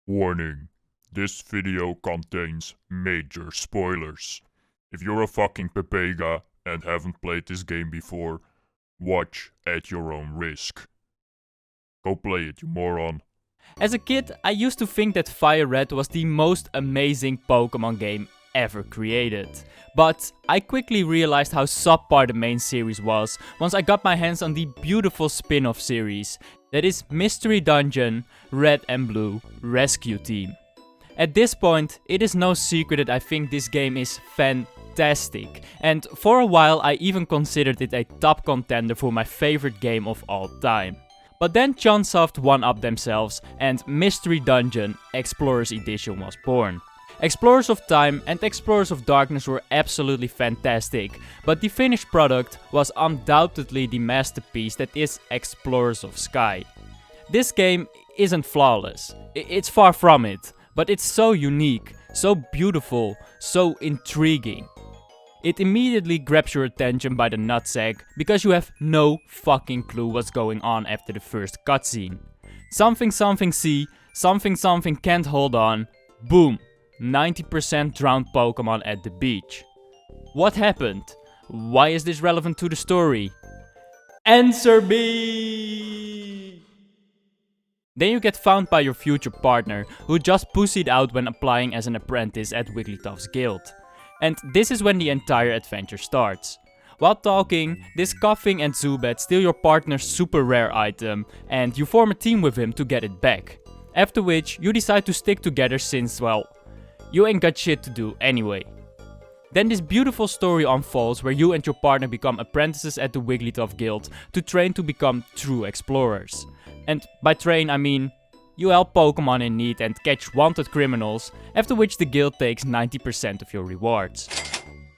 Warning, this video contains major spoilers. If you're a fucking Pepega and haven't played this game before, watch at your own risk. Go play it, you moron. As a kid, I used to think that Fire Red was the most amazing Pokémon game ever created. But I quickly realized how subpar the main series was once I got my hands on the beautiful spin-off series that is Mystery Dungeon, Red and Blue Rescue Team. At this point, it is no secret that I think this game is fantastic, and for a while I even considered it a top contender for my favorite game of all time. But then Chunsoft one-upped themselves and Mystery Dungeon Explorers Edition was born. Explorers of Time and Explorers of Darkness were absolutely fantastic, but the finished product was undoubtedly the masterpiece that is Explorers of Sky. This game isn't flawless, it's far from it, but it's so unique, so beautiful, so intriguing. It immediately grabs your attention by the nutsack because you have no fucking clue what's going on after the first cutscene. Something see, something can't hold on, boom, 90% drowned Pokémon at the beach. What happened? Why is this relevant to the story? Answer me! Then you get found by your future partner, who just pussied out when applying as an apprentice at Wigglytuff's guild. And this is when the entire adventure starts. While talking, this Coughing and Zubat steal your partner's super rare item, and you form a team with him to get it back. After which, you decide to stick together since, well, you ain't got shit to do anyway. Then this beautiful story unfolds where you and your partner become apprentices at the Wigglytuff guild to train to become true explorers. And by train I mean, you help Pokémon in need and catch wanted criminals, after which the guild takes 90% of your rewards.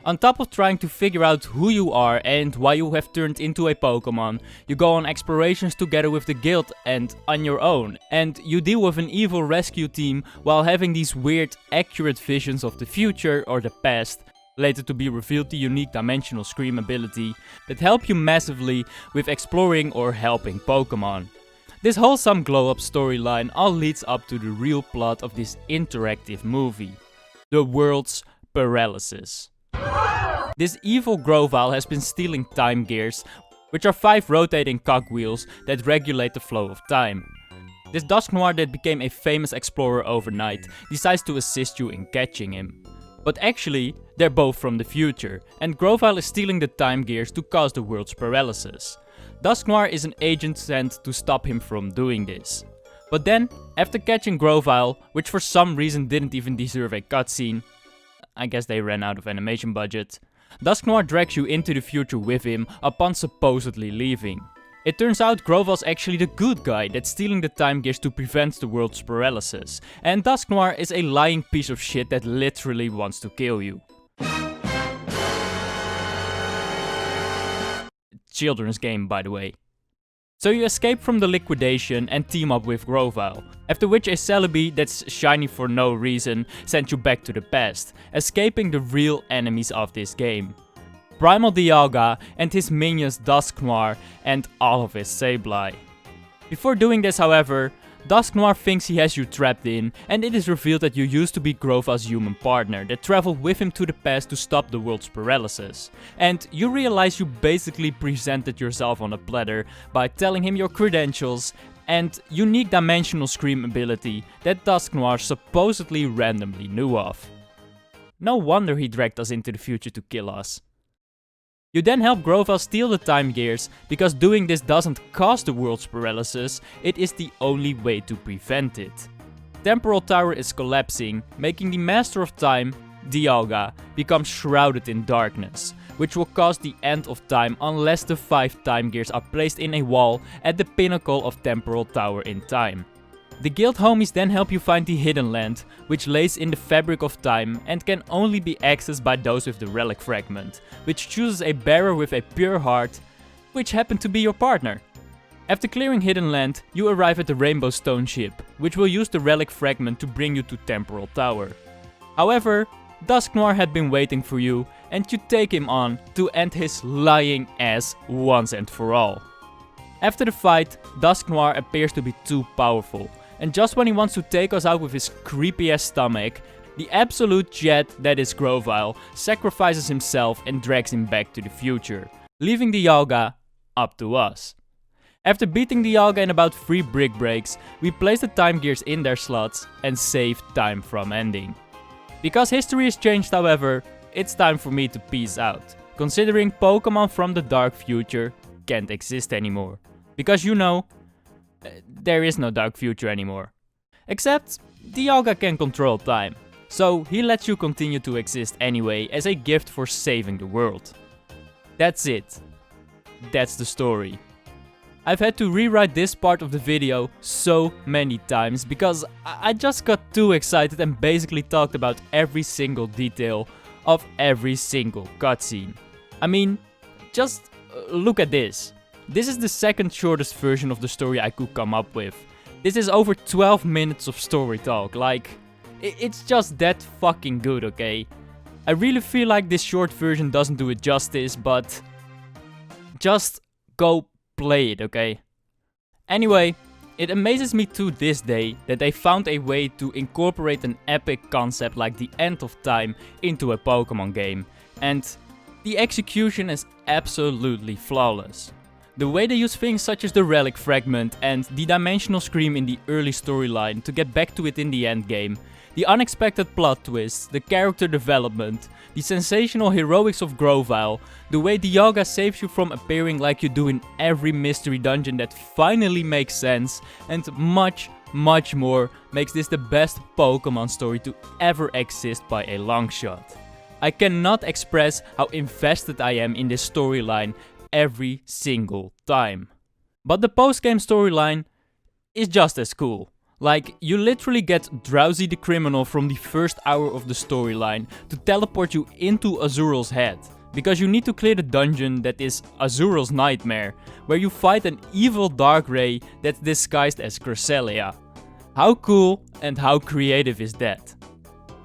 On top of trying to figure out who you are and why you have turned into a Pokémon, you go on explorations together with the guild and on your own, and you deal with an evil rescue team while having these weird, accurate visions of the future or the past, later to be revealed the unique Dimensional Scream ability, that help you massively with exploring or helping Pokémon. This wholesome glow-up storyline all leads up to the real plot of this interactive movie, the world's paralysis. This evil Grovyle has been stealing time gears, which are 5 rotating cogwheels that regulate the flow of time. This Dusknoir that became a famous explorer overnight decides to assist you in catching him. But actually, they're both from the future, and Grovyle is stealing the time gears to cause the world's paralysis. Dusknoir is an agent sent to stop him from doing this. But then, after catching Grovyle, which for some reason didn't even deserve a cutscene, I guess they ran out of animation budget, Dusknoir drags you into the future with him upon supposedly leaving. It turns out Grovyle's actually the good guy that's stealing the time gears to prevent the world's paralysis, and Dusknoir is a lying piece of shit that literally wants to kill you. Children's game, by the way. So you escape from the liquidation and team up with Grovyle, after which a Celebi that's shiny for no reason sends you back to the past, escaping the real enemies of this game. Primal Dialga and his minions Dusknoir and all of his Sableye. Before doing this, however, Dusknoir thinks he has you trapped in, and it is revealed that you used to be Grovyle's human partner that traveled with him to the past to stop the world's paralysis. And you realize you basically presented yourself on a platter by telling him your credentials and unique Dimensional Scream ability that Dusknoir supposedly randomly knew of. No wonder he dragged us into the future to kill us. You then help Grovyle steal the time gears, because doing this doesn't cause the world's paralysis, it is the only way to prevent it. Temporal Tower is collapsing, making the Master of Time, Dialga, become shrouded in darkness, which will cause the end of time unless the 5 time gears are placed in a wall at the pinnacle of Temporal Tower in time. The guild homies then help you find the Hidden Land, which lays in the fabric of time and can only be accessed by those with the relic fragment, which chooses a bearer with a pure heart, which happened to be your partner. After clearing Hidden Land, you arrive at the Rainbow Stone ship, which will use the relic fragment to bring you to Temporal Tower. However, Dusknoir had been waiting for you, and you take him on to end his lying ass once and for all. After the fight, Dusknoir appears to be too powerful, And just when he wants to take us out with his creepy ass stomach, the absolute jet that is Grovyle sacrifices himself and drags him back to the future, leaving the Dialga up to us. After beating the Dialga in about 3 brick breaks, we place the time gears in their slots and save time from ending. Because history has changed, however, it's time for me to peace out, considering Pokémon from the dark future can't exist anymore. Because you know, there is no dark future anymore. Except, Dialga can control time, so he lets you continue to exist anyway as a gift for saving the world. That's it. That's the story. I've had to rewrite this part of the video so many times because I just got too excited and basically talked about every single detail of every single cutscene. I mean, just look at this. This is the second shortest version of the story I could come up with. This is over 12 minutes of story talk, like, it's just that fucking good, okay? I really feel like this short version doesn't do it justice, but just go play it, okay? Anyway, it amazes me to this day that they found a way to incorporate an epic concept like the end of time into a Pokémon game, and the execution is absolutely flawless. The way they use things such as the relic fragment and the dimensional scream in the early storyline to get back to it in the end game, the unexpected plot twists, the character development, the sensational heroics of Grovyle, the way Dialga saves you from appearing like you do in every mystery dungeon that finally makes sense, and much more makes this the best Pokémon story to ever exist by a long shot. I cannot express how invested I am in this storyline every single time. But the post-game storyline is just as cool. Like, you literally get Drowsy the criminal from the first hour of the storyline to teleport you into Azural's head, because you need to clear the dungeon that is Azural's nightmare, where you fight an evil dark ray that's disguised as Cresselia. How cool and how creative is that?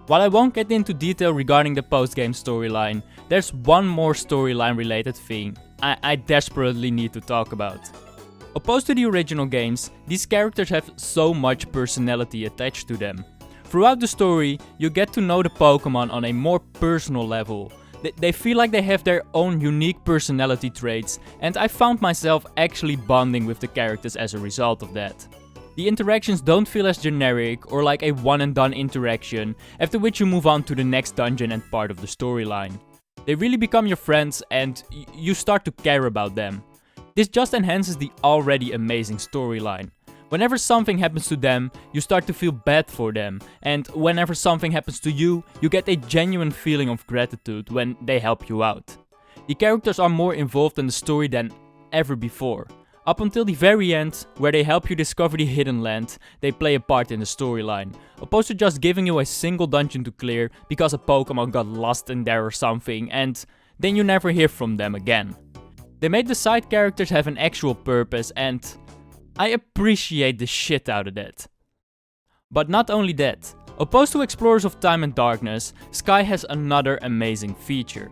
While I won't get into detail regarding the post-game storyline, there's one more storyline related thing I desperately need to talk about. Opposed to the original games, these characters have so much personality attached to them. Throughout the story, you get to know the Pokémon on a more personal level. They feel like they have their own unique personality traits, and I found myself actually bonding with the characters as a result of that. The interactions don't feel as generic or like a one and done interaction, after which you move on to the next dungeon and part of the storyline. They really become your friends and you start to care about them. This just enhances the already amazing storyline. Whenever something happens to them, you start to feel bad for them, and whenever something happens to you, you get a genuine feeling of gratitude when they help you out. The characters are more involved in the story than ever before. Up until the very end, where they help you discover the hidden land, they play a part in the storyline, opposed to just giving you a single dungeon to clear because a Pokémon got lost in there or something, and then you never hear from them again. They made the side characters have an actual purpose, and I appreciate the shit out of that. But not only that, opposed to Explorers of Time and Darkness, Sky has another amazing feature.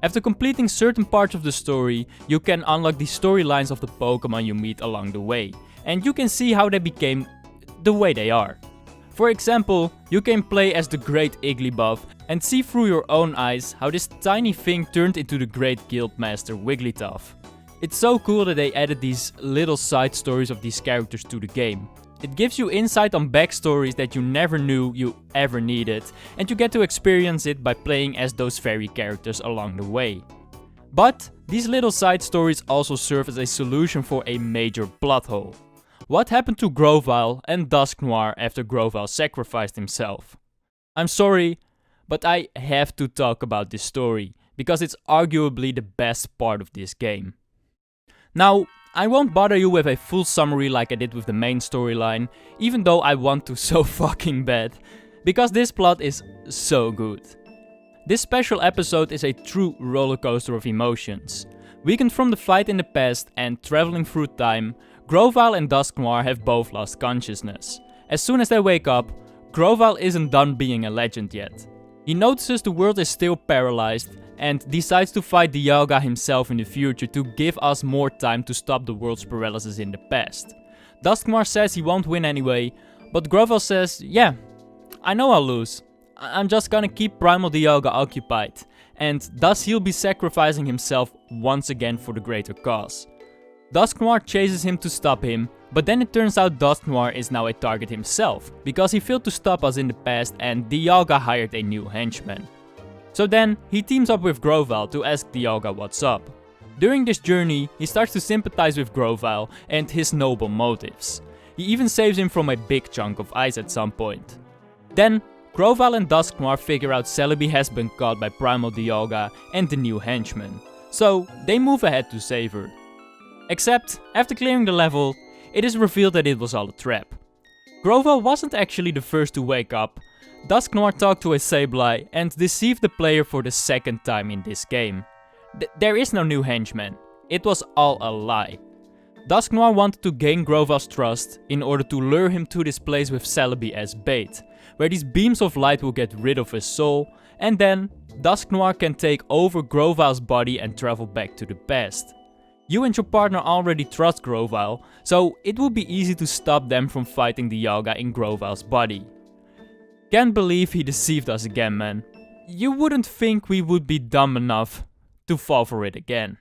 After completing certain parts of the story, you can unlock the storylines of the Pokémon you meet along the way, and you can see how they became the way they are. For example, you can play as the Great Igglybuff and see through your own eyes how this tiny thing turned into the Great Guildmaster Wigglytuff. It's so cool that they added these little side stories of these characters to the game. It gives you insight on backstories that you never knew you ever needed, and you get to experience it by playing as those very characters along the way. But these little side stories also serve as a solution for a major plot hole. What happened to Grovyle and Dusknoir after Grovyle sacrificed himself? I'm sorry, but I have to talk about this story, because it's arguably the best part of this game. Now, I won't bother you with a full summary like I did with the main storyline, even though I want to so fucking bad, because this plot is so good. This special episode is a true rollercoaster of emotions. Weakened from the fight in the past and traveling through time, Grovyle and Dusknoir have both lost consciousness. As soon as they wake up, Grovyle isn't done being a legend yet. He notices the world is still paralyzed and decides to fight Dialga himself in the future to give us more time to stop the world's paralysis in the past. Dusknoir says he won't win anyway, But Grovel says, yeah, I know I'll lose. I'm just gonna keep Primal Dialga occupied, and thus he'll be sacrificing himself once again for the greater cause. Dusknoir chases him to stop him, but then it turns out Dusknoir is now a target himself, because he failed to stop us in the past and Dialga hired a new henchman. So then, he teams up with Grovel to ask Dialga what's up. During this journey, he starts to sympathize with Grovel and his noble motives. He even saves him from a big chunk of ice at some point. Then, Grovel and Dusknoir figure out Celebi has been caught by Primal Dialga and the new henchman, so they move ahead to save her. Except, after clearing the level, it is revealed that it was all a trap. Grovel wasn't actually the first to wake up. Dusknoir talked to a Sableye and deceived the player for the second time in this game. There is no new henchman. It was all a lie. Dusknoir wanted to gain Grovel's trust in order to lure him to this place with Celebi as bait, where these beams of light will get rid of his soul, and then Dusknoir can take over Grovel's body and travel back to the past. You and your partner already trust Grovel, so it would be easy to stop them from fighting Dialga in Grovel's body. Can't believe he deceived us again, man. You wouldn't think we would be dumb enough to fall for it again.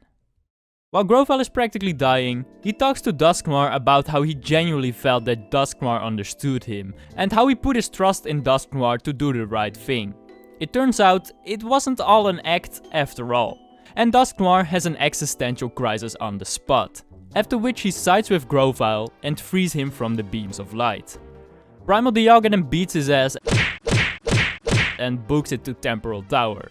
While Grovel is practically dying, he talks to Dusknoir about how he genuinely felt that Dusknoir understood him, and how he put his trust in Dusknoir to do the right thing. It turns out, it wasn't all an act after all. And Dusknoir has an existential crisis on the spot, after which he sides with Grovel and frees him from the beams of light. Primal Dialga then beats his ass and books it to Temporal Tower.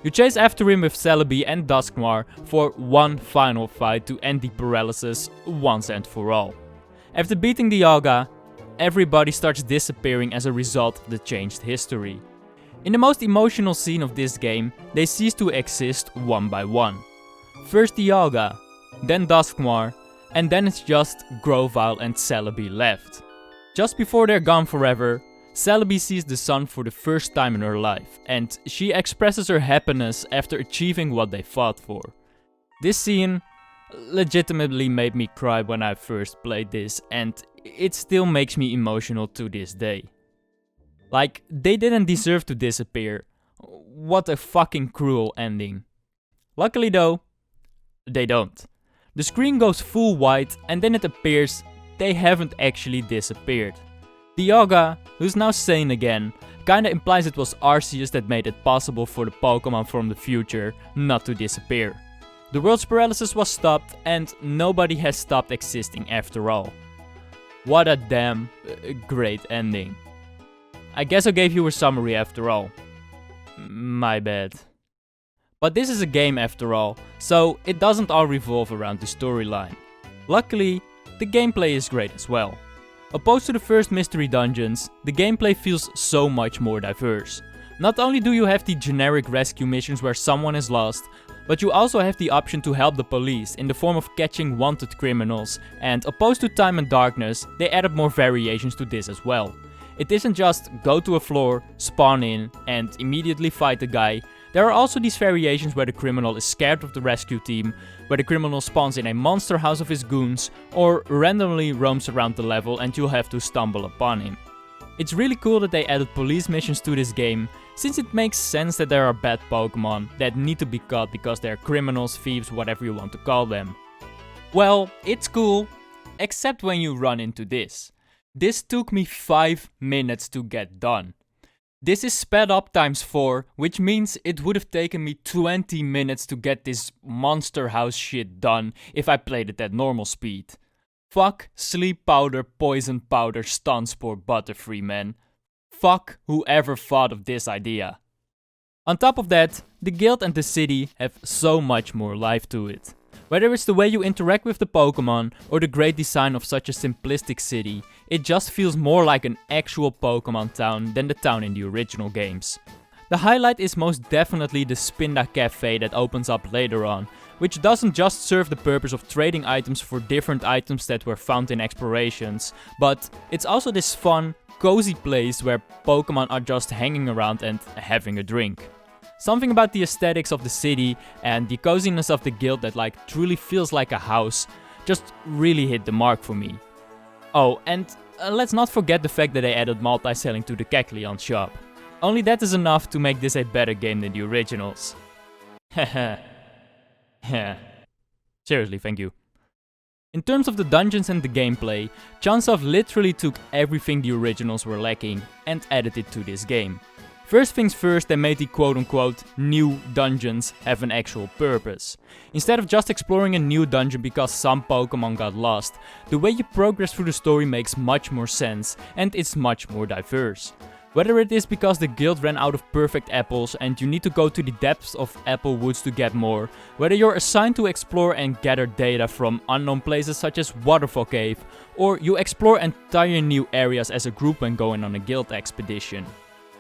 You chase after him with Celebi and Dusknoir for one final fight to end the paralysis once and for all. After beating Dialga, everybody starts disappearing as a result of the changed history. In the most emotional scene of this game, they cease to exist one by one. First Dialga, then Dusknoir, and then it's just Grovel and Celebi left. Just before they're gone forever, Celebi sees the sun for the first time in her life, and she expresses her happiness after achieving what they fought for. This scene legitimately made me cry when I first played this, and it still makes me emotional to this day. Like, they didn't deserve to disappear. What a fucking cruel ending. Luckily though, they don't. The screen goes full white and then it appears they haven't actually disappeared. Dialga, who's now sane again, kinda implies it was Arceus that made it possible for the Pokémon from the future not to disappear. The world's paralysis was stopped and nobody has stopped existing after all. What a damn great ending. I guess I gave you a summary after all. My bad. But this is a game after all, so it doesn't all revolve around the storyline. Luckily, the gameplay is great as well. Opposed to the first mystery dungeons, the gameplay feels so much more diverse. Not only do you have the generic rescue missions where someone is lost, but you also have the option to help the police in the form of catching wanted criminals, and opposed to Time and Darkness, they added more variations to this as well. It isn't just go to a floor, spawn in, and immediately fight the guy. There are also these variations where the criminal is scared of the rescue team, where the criminal spawns in a monster house of his goons, or randomly roams around the level and you'll have to stumble upon him. It's really cool that they added police missions to this game, since it makes sense that there are bad Pokémon that need to be caught because they're criminals, thieves, whatever you want to call them. Well, it's cool, except when you run into this. This took me 5 minutes to get done. This is sped up times 4, which means it would have taken me 20 minutes to get this monster house shit done if I played it at normal speed. Fuck sleep powder, poison powder, stun spore, butterfree, man. Fuck whoever thought of this idea. On top of that, the guild and the city have so much more life to it. Whether it's the way you interact with the Pokémon or the great design of such a simplistic city, it just feels more like an actual Pokémon town than the town in the original games. The highlight is most definitely the Spinda Cafe that opens up later on, which doesn't just serve the purpose of trading items for different items that were found in explorations, but it's also this fun, cozy place where Pokémon are just hanging around and having a drink. Something about the aesthetics of the city and the coziness of the guild that truly feels like a house just really hit the mark for me. Oh, and let's not forget the fact that they added multi-selling to the Kecleon shop. Only that is enough to make this a better game than the originals. Haha. Seriously, thank you. In terms of the dungeons and the gameplay, Chunsoft literally took everything the originals were lacking and added it to this game. First things first, they made the quote-unquote new dungeons have an actual purpose. Instead of just exploring a new dungeon because some Pokémon got lost, the way you progress through the story makes much more sense and it's much more diverse. Whether it is because the guild ran out of perfect apples and you need to go to the depths of apple woods to get more, whether you're assigned to explore and gather data from unknown places such as Waterfall Cave, or you explore entire new areas as a group when going on a guild expedition.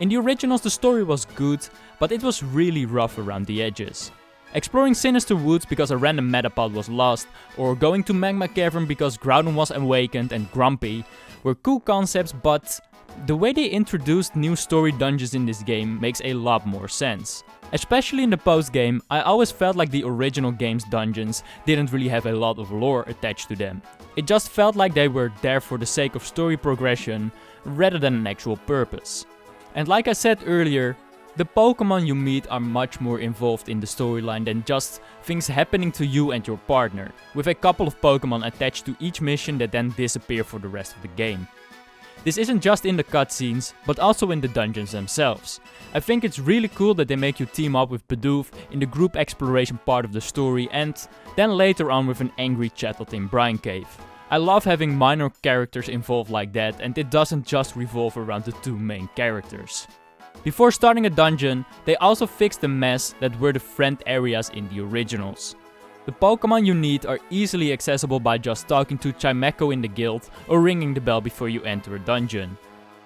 In the originals the story was good, but it was really rough around the edges. Exploring Sinister Woods because a random Metapod was lost, or going to Magma Cavern because Groudon was awakened and grumpy, were cool concepts, but the way they introduced new story dungeons in this game makes a lot more sense. Especially in the post-game, I always felt like the original game's dungeons didn't really have a lot of lore attached to them. It just felt like they were there for the sake of story progression, rather than an actual purpose. And like I said earlier, the Pokémon you meet are much more involved in the storyline than just things happening to you and your partner, with a couple of Pokémon attached to each mission that then disappear for the rest of the game. This isn't just in the cutscenes, but also in the dungeons themselves. I think it's really cool that they make you team up with Bidoof in the group exploration part of the story and then later on with an angry Chatot in Brine Cave. I love having minor characters involved like that, and it doesn't just revolve around the two main characters. Before starting a dungeon, they also fixed the mess that were the friend areas in the originals. The Pokémon you need are easily accessible by just talking to Chimecho in the guild or ringing the bell before you enter a dungeon.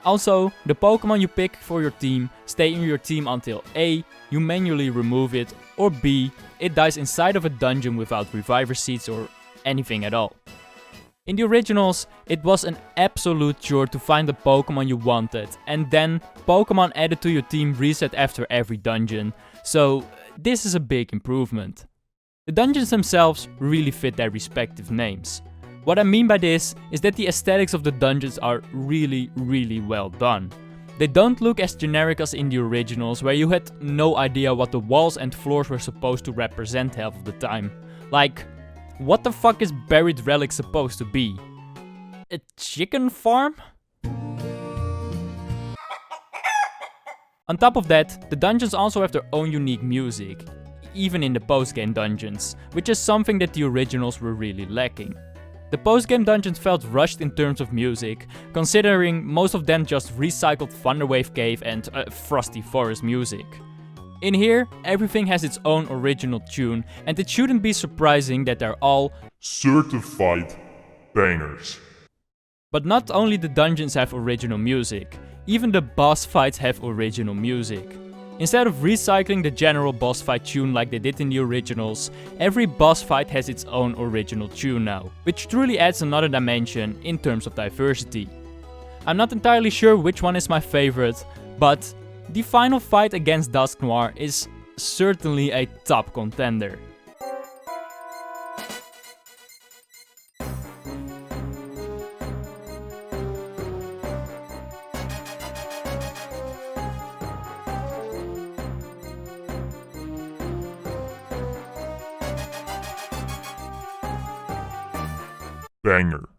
Also, the Pokémon you pick for your team stay in your team until A, you manually remove it, or B, it dies inside of a dungeon without reviver seeds or anything at all. In the originals, it was an absolute chore to find the Pokémon you wanted, and then Pokémon added to your team reset after every dungeon, so this is a big improvement. The dungeons themselves really fit their respective names. What I mean by this is that the aesthetics of the dungeons are really well done. They don't look as generic as in the originals, where you had no idea what the walls and floors were supposed to represent half of the time. Like, what the fuck is Buried Relic supposed to be? A chicken farm? On top of that, the dungeons also have their own unique music, even in the post-game dungeons, which is something that the originals were really lacking. The post-game dungeons felt rushed in terms of music, considering most of them just recycled Thunderwave Cave and Frosty Forest music. In here, everything has its own original tune, and it shouldn't be surprising that they're all certified bangers. But not only the dungeons have original music, even the boss fights have original music. Instead of recycling the general boss fight tune like they did in the originals, every boss fight has its own original tune now, which truly adds another dimension in terms of diversity. I'm not entirely sure which one is my favorite, but the final fight against Dusknoir is certainly a top contender. Banger.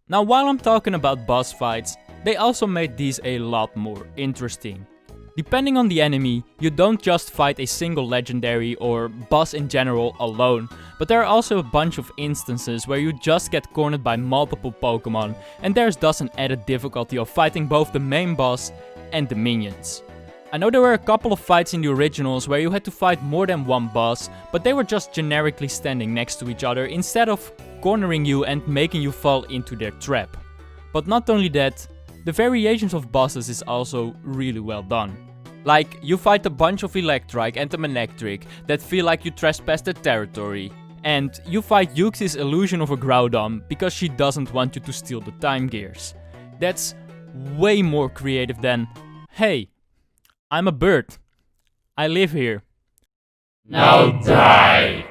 Now while I'm talking about boss fights, they also made these a lot more interesting. Depending on the enemy, you don't just fight a single legendary or boss in general alone, but there are also a bunch of instances where you just get cornered by multiple Pokémon, and there's thus an added difficulty of fighting both the main boss and the minions. I know there were a couple of fights in the originals where you had to fight more than one boss, but they were just generically standing next to each other instead of cornering you and making you fall into their trap. But not only that, the variations of bosses is also really well done. Like, you fight a bunch of Electrike and a Manectric that feel like you trespassed their territory. And you fight Yuxi's illusion of a Groudon because she doesn't want you to steal the time gears. That's way more creative than, hey, I'm a bird. I live here. Now die!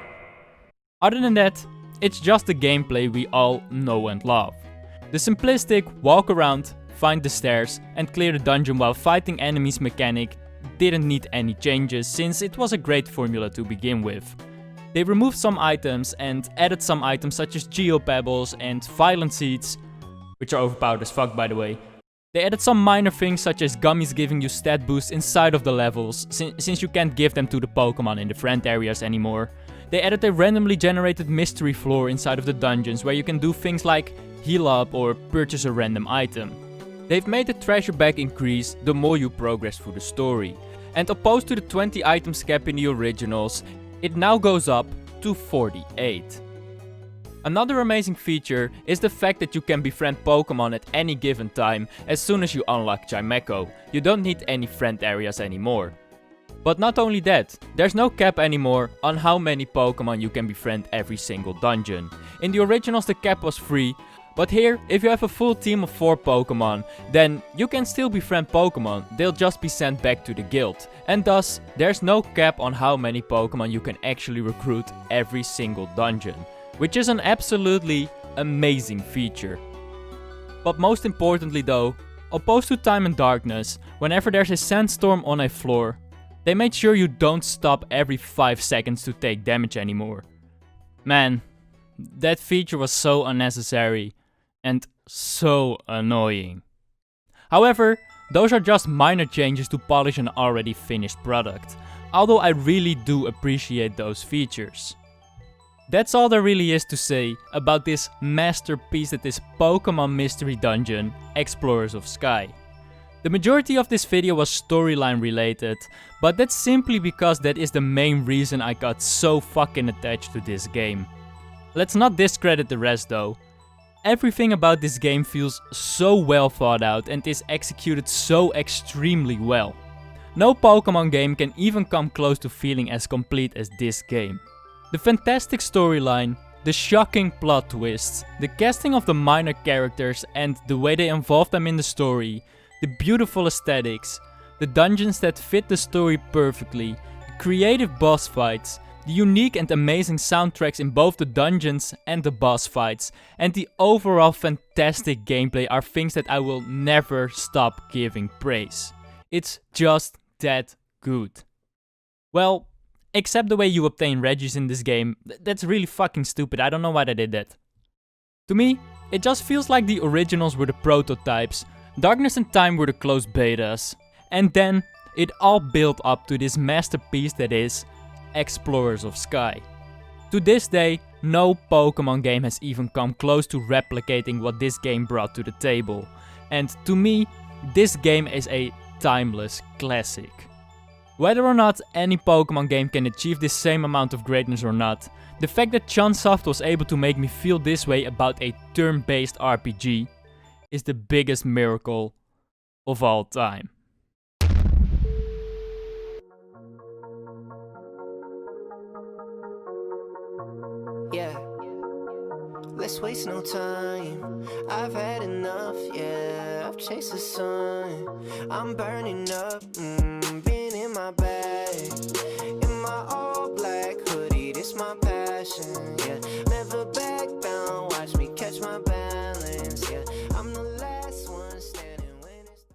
Other than that, it's just the gameplay we all know and love. The simplistic walk around, find the stairs and clear the dungeon while fighting enemies mechanic didn't need any changes since it was a great formula to begin with. They removed some items and added some items such as geopebbles and violent seeds, which are overpowered as fuck by the way. They added some minor things such as gummies giving you stat boosts inside of the levels, since you can't give them to the Pokemon in the friend areas anymore. They added a randomly generated mystery floor inside of the dungeons where you can do things like heal up or purchase a random item. They've made the treasure bag increase the more you progress through the story. And opposed to the 20 items cap in the originals, it now goes up to 48. Another amazing feature is the fact that you can befriend Pokemon at any given time as soon as you unlock Chimecho. You don't need any friend areas anymore. But not only that, there's no cap anymore on how many Pokemon you can befriend every single dungeon. In the originals the cap was 3, but here, if you have a full team of 4 Pokemon, then you can still befriend Pokemon, they'll just be sent back to the guild. And thus, there's no cap on how many Pokemon you can actually recruit every single dungeon. Which is an absolutely amazing feature. But most importantly though, opposed to Time and Darkness, whenever there's a sandstorm on a floor, they made sure you don't stop every 5 seconds to take damage anymore. Man, that feature was so unnecessary and so annoying. However, those are just minor changes to polish an already finished product, although I really do appreciate those features. That's all there really is to say about this masterpiece that is Pokémon Mystery Dungeon, Explorers of Sky. The majority of this video was storyline related, but that's simply because that is the main reason I got so fucking attached to this game. Let's not discredit the rest though. Everything about this game feels so well thought out and is executed so extremely well. No Pokémon game can even come close to feeling as complete as this game. The fantastic storyline, the shocking plot twists, the casting of the minor characters and the way they involve them in the story, the beautiful aesthetics, the dungeons that fit the story perfectly, the creative boss fights, the unique and amazing soundtracks in both the dungeons and the boss fights, and the overall fantastic gameplay are things that I will never stop giving praise. It's just that good. Well, except the way you obtain Regis in this game, that's really fucking stupid, I don't know why they did that. To me, it just feels like the originals were the prototypes, Darkness and Time were the closed betas, and then it all built up to this masterpiece that is Explorers of Sky. To this day, no Pokémon game has even come close to replicating what this game brought to the table, and to me, this game is a timeless classic. Whether or not any Pokémon game can achieve this same amount of greatness or not, the fact that Chunsoft was able to make me feel this way about a turn-based RPG is the biggest miracle of all time. Yeah, let's waste no time. I've had enough, yeah. I've chased the sun. I'm burning up, been in my bag. In my all black hoodie, this my passion, yeah.